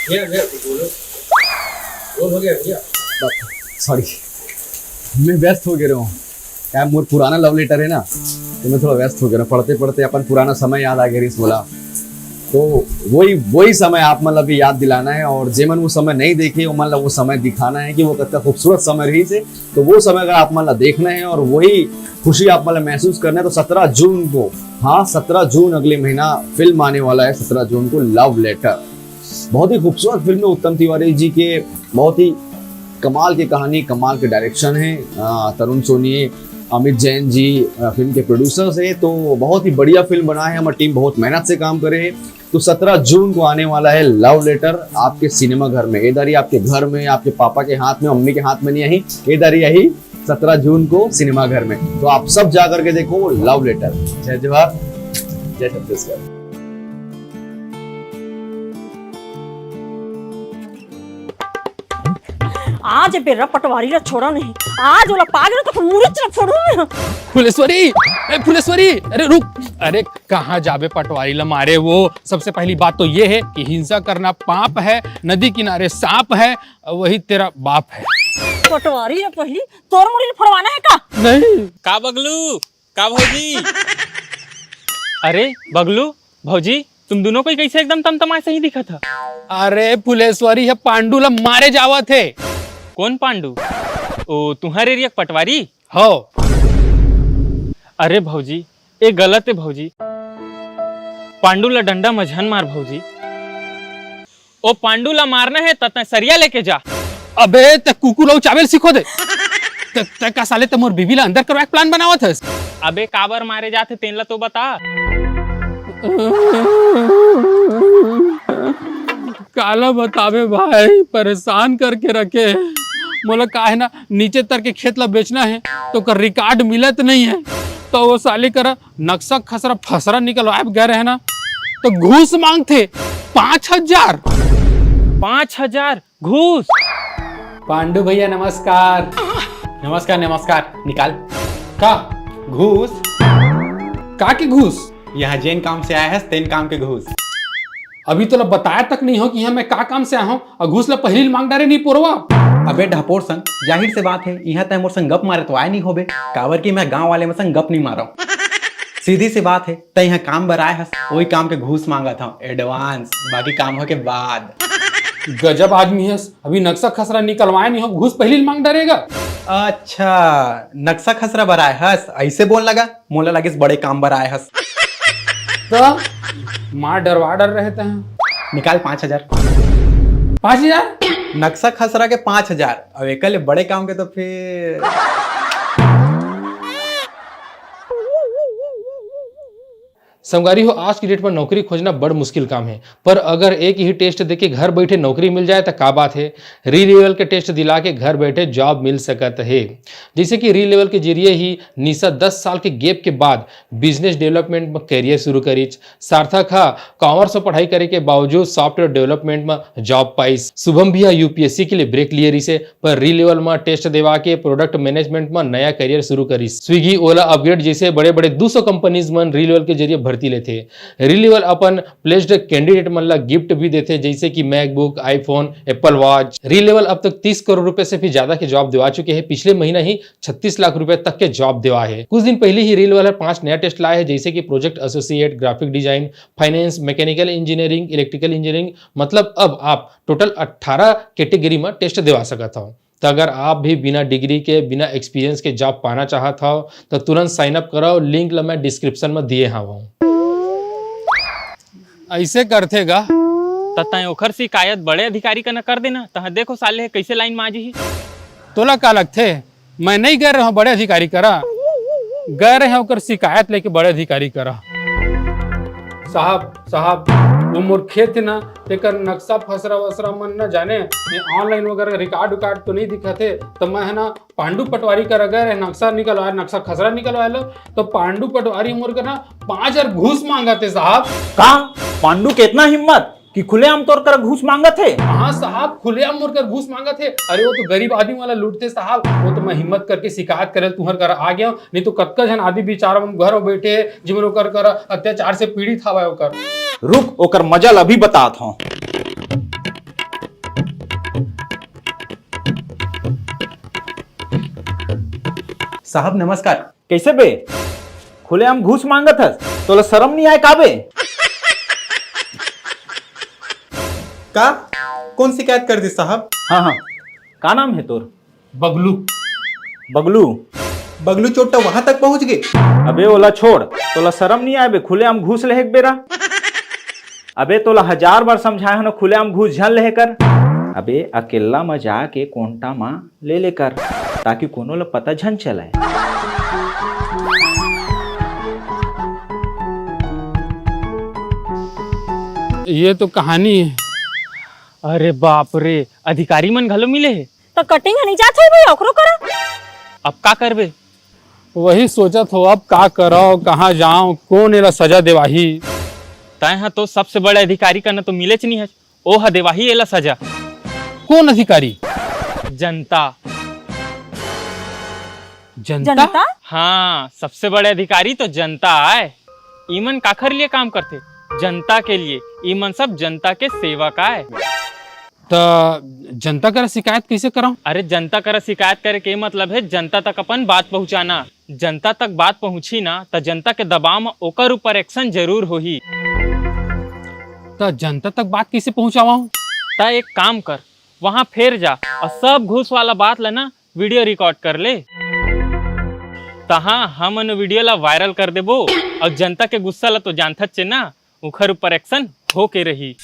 भैया भैया बोलो, बोल हो गया भैया। सॉरी, मैं व्यस्त हो गया हूँ। क्या मोर पुराना लव लेटर है ना, तो मैं थोड़ा व्यस्त हो गया। पढ़ते पढ़ते अपन पुराना समय याद आ गया रिस बोला, तो वही समय आप मतलब याद दिलाना है। और जेमन वो समय नहीं देखे वो मतलब वो समय दिखाना है कि वो कितना खूबसूरत समय रही से। तो वो समय अगर आप मतलब देखना है और वही खुशी आप मतलब महसूस करना है, तो 17 जून को, हाँ 17 जून अगले महीना फिल्म आने वाला है। 17 जून को लव लेटर, बहुत ही खूबसूरत फिल्म है। उत्तम तिवारी जी के बहुत ही कमाल की कहानी, कमाल के डायरेक्शन है। तरुण सोनी, अमित जैन जी फिल्म के प्रोड्यूसर्स है। तो बहुत ही बढ़िया फिल्म बना है, हमारी टीम बहुत मेहनत से काम करे है। तो 17 जून को आने वाला है लव लेटर आपके सिनेमा घर में। इधर ही आपके घर में, आपके पापा के हाथ में, मम्मी के हाथ में नहीं, यही इधर ही यही 17 जून को सिनेमा घर में। तो आप सब जा करके देखो लव लेटर। जय जवाहर, जय छत्तीसगढ़। आज बेरा पटवारी ला छोड़ा नहीं, आज वाला पागल तो मुरच ला फोड़ू मैं। फुलेश्वरी, अरे रुक। अरे कहाँ जाबे पटवारी ला मारे। वो सबसे पहली बात तो ये है कि हिंसा करना पाप है, नदी किनारे सांप है, वही तेरा बाप है। पटवारी है पहली तोर मुड़ी फड़वाना है का? नहीं का बगलू, का भौजी। अरे बगलू भौजी, तुम दोनों को कैसे एकदम तमतमाए सही दिखा था। अरे फुलेश्वरी है, पांडु ला मारे जावा थे। कौन पांडु? ओ तुम्हारे एरिया पटवारी हो। अरे भौजी ये गलत है भौजी। पांडु ला डंडा मझन मार भौजी। ओ पांडु ला मारना है तो सरिया लेके जा। अबे ते कुकुर चावल सिखो दे। ते का साले ते मोर बीबी ला अंदर करवा के प्लान बनावत हस। अबे काबर मारे जाते तेन ला तो बता। काला बतावे भाई, परेशान करके रखे। मोला का है ना, नीचे तर के खेत ला बेचना है तो कर रिकॉर्ड मिलत नहीं है। तो वो साली कर नक्शा खसरा फसरा निकलवाए गए रहे ना, तो घूस मांगते 5,000। 5,000 घूस? पांडु भैया नमस्कार। नमस्कार नमस्कार। निकाल का घूस का के घूस? यहाँ जेन काम से आया है तेन काम के घूस। अभी तो बताया तक नहीं हो कि यहाँ मैं का काम से आया हूँ, और घूस ला पहली मांग डारे नहीं पोरवा। अबे ढपोर संग, जाहिर से बात है यहाँ तय मोर संग गप मारे तो आए नहीं होबे। कावर की मैं गांव वाले में संग गप नहीं मारा हूँ। सीधी सी बात है, तय यहाँ काम बराए हस, वही काम के घूस मांगा था एडवांस, बाकी काम हो के बाद। गजब आदमी है, अभी नक्शा खसरा निकलवाया नहीं हो, घूस पहली मांग डारेगा। अच्छा नक्शा खसरा बराए हस, ऐसे बोल लगा मोला लगे बड़े काम बराए हस। तो माँ डरवा डर रहते हैं। निकाल 5,000। 5,000? नक्शा खसरा के 5,000, अब एकले बड़े काम के तो फिर संगारी हो, आज की डेट में नौकरी खोजना बड़ मुश्किल काम है, पर अगर एक ही टेस्ट देके घर बैठे नौकरी मिल जाए तो का बात है। री लेवल के टेस्ट दिला के घर बैठे जॉब मिल सकता है। जैसे कि री लेवल के जरिए ही निशा 10 साल के गैप के बाद बिजनेस डेवलपमेंट में करियर शुरू करी। सार्थक हा कॉमर्स में पढ़ाई करे के बावजूद सॉफ्टवेयर डेवलपमेंट में जॉब पाइस। शुभम भी यूपीएससी के लिए ब्रेक लिए रही से, पर री लेवल में टेस्ट देवा के प्रोडक्ट मैनेजमेंट में नया करियर शुरू करी। स्विगी, ओला, अपग्रेड जैसे बड़े बड़े 200 कंपनीज में री लेवल के जरिए भर्ती लेते। री लेवल अपन प्लेस्ड कैंडिडेट मन ला गिफ्ट भी देते, जैसे कि मैकबुक, आईफोन, एप्पल वॉच। री लेवल अब तक 30 करोड़ रुपए से भी ज्यादा के जॉब दिवा चुके हैं। पिछले महीना ही 36 लाख रुपए तक के जॉब दिवा है। कुछ दिन पहले ही री लेवल 5 नया टेस्ट लाए हैं, जैसे कि project associate, graphic design, finance, mechanical engineering, electrical engineering. मतलब अब आप टोटल 18 कैटेगरी में टेस्ट दिवा सकता हो। तो अगर आप भी बिना डिग्री के, बिना एक्सपीरियंस के जॉब पाना चाहता हो तो तुरंत साइन अप कराओ। लिंक ला मैं डिस्क्रिप्शन में दिए हूँ। ऐसे करते गा तय ओखर शिकायत बड़े अधिकारी का न कर देना। तह देखो साले कैसे लाइन में आज ही। तोला का लगते मैं नहीं गए रहा बड़े अधिकारी करा, गए रहे होकर शिकायत लेके बड़े अधिकारी करा। साहब वो मोर खेत ना तेकर नक्शा फसरा वसरा मन न जाने, ऑनलाइन वगैरह रिकॉर्ड तो नहीं दिखते। तो मैं है ना पांडु पटवारी कर गए नक्शा निकलवाया, नक्शा खसरा निकलवाया लो, तो पांडु पटवारी मोर का ना 5,000 घूस मांगा थे साहब। कहा पांडु के इतना हिम्मत कि खुलेआम तौर पर घूस मांगा थे? हाँ साहब, खुलेआम मोर कर घूस मांगा थे। अरे वो तो गरीब आदमी वाला लूटते साहब। वो तो मैं हिम्मत करके शिकायत करे तुहर कर आ गया, नहीं तो कत्का जन आदमी बेचारा घर में बैठे जिमन ओकर कर अत्याचार से पीड़ित हवा ओकर। रुक ओकर मजल अभी बतात हूं। साहब नमस्कार। कैसे बे? खुलेआम घूस मांगत हस, तोला शर्म नहीं आए का बे? का कौन शिकायत कर दी साहब? हाँ हाँ, का नाम है तोर? बगलू। बगलू। बगलू चोट्टा वहां तक पहुंच गए। अबे ओला छोड़, तोला शर्म नहीं आए बे? खुलेआम घूस लेहे के बेरा। अबे तोला 1000 बार समझाया हूं ना, खुलेआम घूस झन लेहे कर। अबे अकेला में जाके कोंटा मा ले लेकर, ताकि कोनो ला पता झन चलाए। ये तो कहानी है। अरे बाप रे, अधिकारी मन घलो मिले है। तो कटिंग नहीं जात है भैया, ओकरो करा। अब का करबे? वही सोचा हो अब का करो, कहाँ जाऊं, कौन एला सजा देवाही। तय हाँ तो सबसे बड़े अधिकारी का न तो मिले नहीं है, ओ हा देवाही एला सजा। कौन अधिकारी? जनता। जनता? हाँ, सबसे बड़े अधिकारी तो जनता है। ईमन काखर लिए काम करते? जनता के लिए। ईमन सब जनता के सेवक आए। तो जनता कर शिकायत कैसे कराऊं? अरे जनता कर शिकायत करे के मतलब है जनता तक अपन बात पहुंचाना। जनता तक बात पहुंची ना तो जनता के दबाव में ओकर ऊपर एक्शन जरूर होही। तो जनता तक बात कैसे पहुंचाऊं? ता एक काम कर, वहां फेर जा और सब घूस वाला बात लेना वीडियो रिकॉर्ड कर ले। तहाँ हम वीडियो ला वायरल कर देबो और जनता के गुस्सा ला तो जानता चे ना, उखर ऊपर एक्शन हो के रही।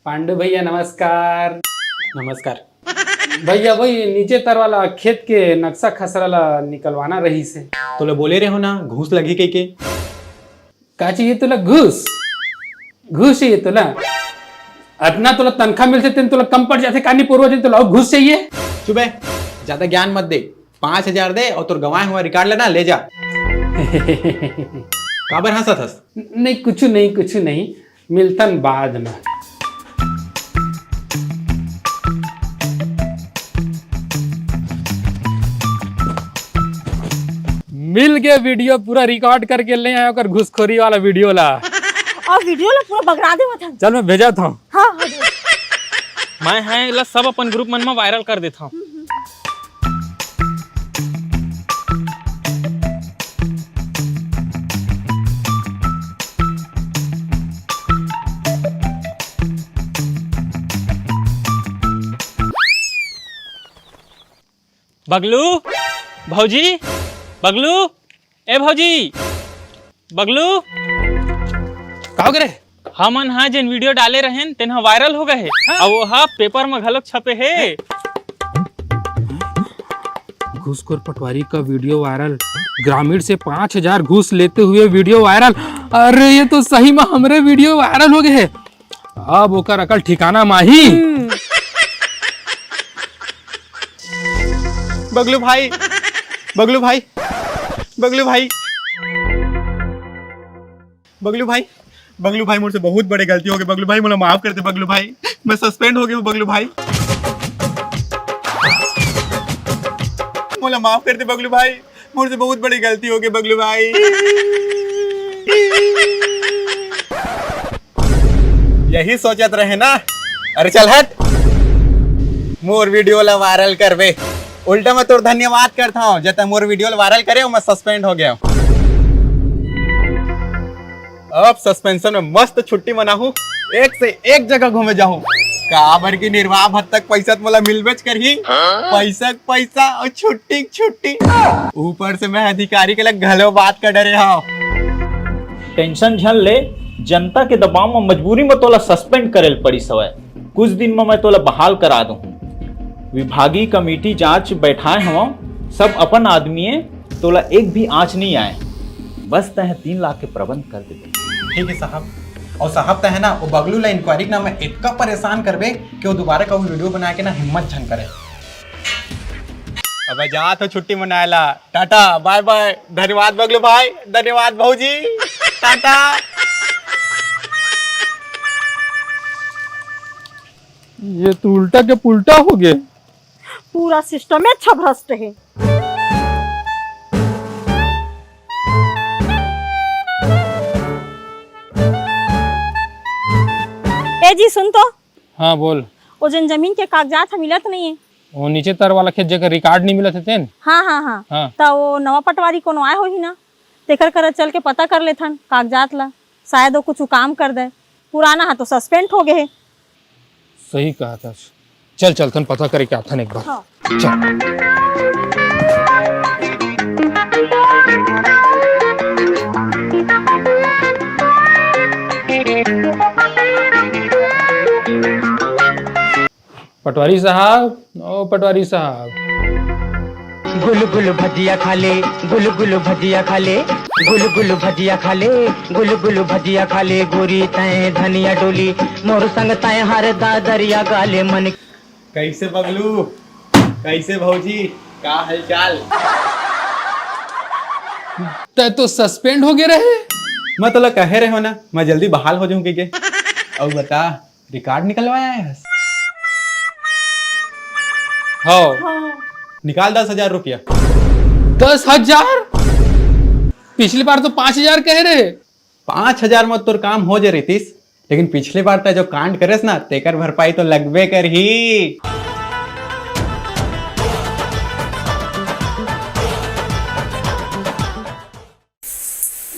पांडु भैया नमस्कार। नमस्कार। भैया वही नीचे तर वाला खेत के नक्शा खसरा ला निकलवाना रही से। तोले बोले रहे हो ना घूस लगी कई के। का चाहिए तुला? घूस? घूस चाहिए तुला? इतना तुला तनख्वाह मिलते तेन तुला कम पड़ जाते कानी पूर्वज तुला और घूस चाहिए? चुप है, ज्यादा ज्ञान मत दे। 5000 दे और तोर गवाए हुआ रिकॉर्ड लेना ले जा। काबर हंसत हंस? नहीं कुछ नहीं, कुछ नहीं, मिलतन बाद में। मिल गया वीडियो पूरा रिकॉर्ड करके ले आया कर घुसखोरी वाला वीडियो ला। और वीडियो ला पूरा बगड़ा दे मत। चल मैं भेजा था। हाँ हाँ। मैं है ला सब अपन ग्रुप मन में वायरल कर देता हूँ। बगलू, भौजी, बगलू, ए भौजी, बगलू। का करे? हमन हाँ जिन वीडियो डाले रहे तेन वायरल हो गए और वो हाँ पेपर में घलोक छपे है। घूसखोर पटवारी का वीडियो वायरल, ग्रामीण से 5000 घूस लेते हुए वीडियो वायरल। अरे ये तो सही में हमरे वीडियो वायरल हो गए है। अब ओकर अकल ठिकाना माही। बगलू भाई, बगलू भाई, बगलू भाई, बगलू भाई, बगलू भाई मुझसे बहुत बड़ी गलती हो गई। बगलू भाई मुझे माफ कर दे। बगलू भाई मैं सस्पेंड हो गया हूँ। बगलू भाई मुझे माफ कर दे। बगलू भाई मुझसे बहुत बड़ी गलती हो गई। बगलू भाई यही सोचत रहे ना। अरे चल हट, मोर वीडियो ला वायरल करवे। उल्टा मैं तोर धन्यवाद करता हूँ जब मोर वीडियो वायरल करे मैं सस्पेंड हो गया हूँ। अब सस्पेंशन में मस्त छुट्टी मनाहू, एक से एक जगह घूमे जाऊँ। काबर की निर्वाह हद तक पैसा मोला मिलबेच कर ही। पैसा पैसा और छुट्टी छुट्टी, ऊपर से मैं अधिकारी के लिए घलो बात कर डरे हाँ। टेंशन झन ले, जनता के दबाव में मजबूरी में तोला सस्पेंड करेल पड़ी सवय। कुछ दिन में मैं तोला बहाल करा दूँ। विभागीय कमेटी जांच बैठाए हम, सब अपन आदमी है, तोला एक भी आंच नहीं आए। बस तह 3 लाख के प्रबंध कर दे। ठीक है साहब। और साहब तह ना वो बगलू ला इंक्वायरी ना मैं इतना परेशान करबे कि वो दोबारा कभी वीडियो बना के ना हिम्मत झन करे। अब जा तो छुट्टी मनाएला। Tata bye bye. धन्यवाद बगलू भाई, धन्यवाद भौजी, टाटा। ये तो उल्टा के पुल्टा हो गए। पूरा सिस्टम में अच्छा भ्रष्ट है। ए जी सुन तो, हाँ बोल। वो जन जमीन के कागजात हम मिलत नहीं है। वो नीचे तर वाला खेत जगह रिकॉर्ड नहीं मिला थे तेन। हाँ हाँ हाँ, हाँ। तो वो नवा पटवारी कोनो आए हो ही ना, तेकर कर चल के पता कर लेथन कागजात ला, शायद वो कुछ काम कर दे। पुराना है तो सस्पेंड हो गए है। सही कहा था। चल चल थन पता करे क्या था एक बार। हाँ। चल। पटवारी साहब, ओ पटवारी साहब। गुल गुल भजिया खा ले, गुल गुल भजिया खा ले, गुल गुल भजिया खा ले, गुल गुल भजिया खा ले, गोरी तय धनिया डोली, मोर संग तय हर दादरिया गाले मन। कैसे बबलू, कैसे भौजी, का हालचाल? तय तो सस्पेंड हो गए रहे। मैं तो कहे रहे हो ना, मैं जल्दी बहाल हो जाऊंगी के। और बता, रिकॉर्ड निकलवाया है? हाँ। निकाल 10,000 रुपया। 10,000? पिछली बार तो 5,000 कह रहे। 5,000 में तोर काम हो जा रही, लेकिन पिछली बार तो जो कांड करेस ना, तेकर भरपाई तो लगबे कर ही।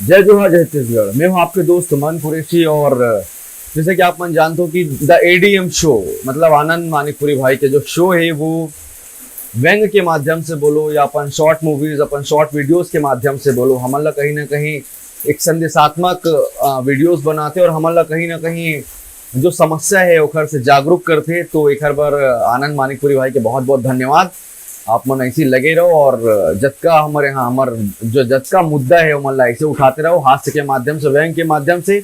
जय जोहार जय छत्तीसगढ़। मैं हूं आपके दोस्त मन कुरैशी और जैसे कि आप मन जानते हो कि द एडीएम शो मतलब आनंद मानिकपुरी भाई के जो शो है वो व्यंग के माध्यम से बोलो या अपन शॉर्ट मूवीज अपन शॉर्ट वीडियोस के माध्यम से बोलो, हमन ला कहीं ना कहीं एक संदेशात्मक वीडियोस बनाते और हमन ला कहीं ना कहीं जो समस्या है ओखर से जागरूक करते। तो एक बार आनंद मानिकपुरी भाई के बहुत बहुत धन्यवाद। आप मन ऐसे लगे रहो और जतका हमारे यहाँ जो जतका मुद्दा है वो मन ला ऐसे उठाते रहो, हास्य के माध्यम से व्यंग के माध्यम से।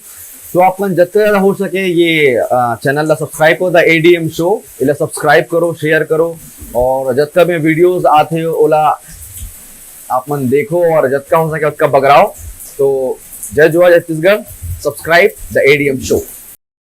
तो आप मन जितना हो सके ये चैनल ला सब्सक्राइब करो, द एडीएम शो इला सब्सक्राइब करो, शेयर करो और जतका भी वीडियोस आते हो ओला आप मन देखो और जतका हो सके उतका बगराओ। तो जय जोहार Chhattisgarh, subscribe the ADM show.